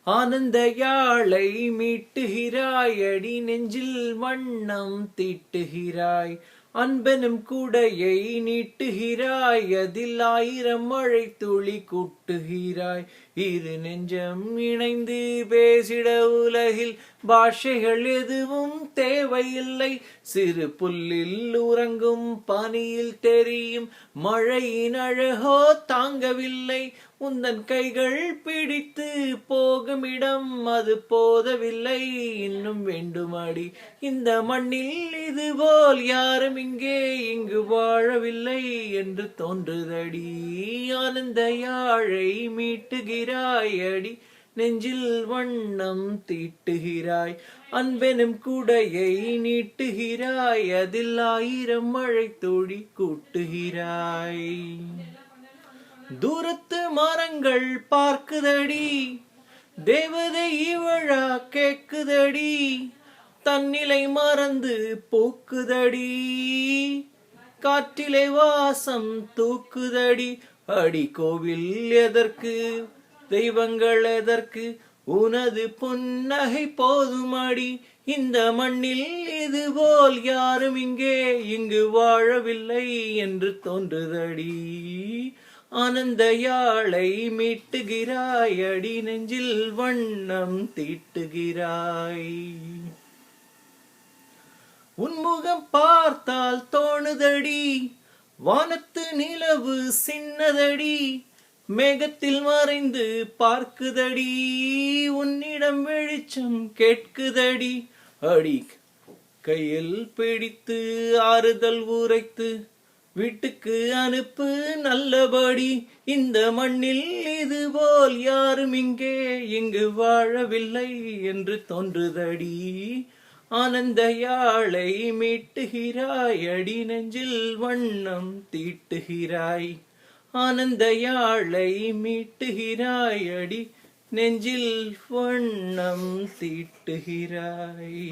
ஆனந்த யாழை மீட்டுகிறாய், அடி நெஞ்சில் வண்ணம் தீட்டுகிறாய். அன்பெனும் குடையை நீட்டுகிறாய், அதில் 1000 மழை துளி கூட்டுகிறாய். இரு நெஞ்சம் இணைந்து பேசிட உலகில் பாஷைகள் எதுவும் தேவையில்லை. சிறு புல்லில் உறங்கும் பனியில் தெரியும் மழையின் அழகோ தாங்கவில்லை. உந்தன் கைகள் பிடித்து போகும் இடம் அது போதவில்லை, இன்னும் வேண்டுமாடி இந்த மண்ணில் இதுபோல் யாரும் இங்கு வாழவில்லை என்று தோன்றுதடி. ஆனந்த யாழை மீட்டுகிறாய், அடி நெஞ்சில் வண்ணம் தீட்டுகிறாய். அன்பெனும் குடையை நீட்டுகிறாய், அதில் 1000 மழை துளி கூட்டுகிறாய். தூரத்து மரங்கள் பார்க்குதடி, தேவதை இவழா கேக்குதடி. தன்னிலை மறந்து பூக்குதடி, காற்றிலை வாசம் தூக்குதடி. அடி கோவில் எதற்கு, தெய்வங்கள் எதற்கு, உனது புன்னகை போதுமடி. இந்த மண்ணில் இதுபோல் யாரும் இங்கு வாழவில்லை என்று தோன்றுதடி. ஆனந்த யாழை மீட்டுகிறாய், அடி நெஞ்சில் வண்ணம் தீட்டுகிறாய். உன்முகம் பார்த்தால் தோணுதடி, வானத்து நிலவு சின்னதடி. மேகத்தில் மறைந்து பார்க்குதடி, உன்னிடம் வெளிச்சம் கேட்குதடி. அடி கையில் பிடித்து ஆறுதல் உரைத்து வீட்டுக்கு அனுப்பு நல்லபடி. இந்த மண்ணில் இதுபோல் யாரும் இங்கு வாழவில்லை என்று தோன்றுதடி. ஆனந்த யாழை மீட்டுகிறாய், அடி நெஞ்சில் வண்ணம் தீட்டுகிறாய். ஆனந்த யாழை மீட்டுகிறாய், அடி நெஞ்சில் வண்ணம் தீட்டுகிறாய்.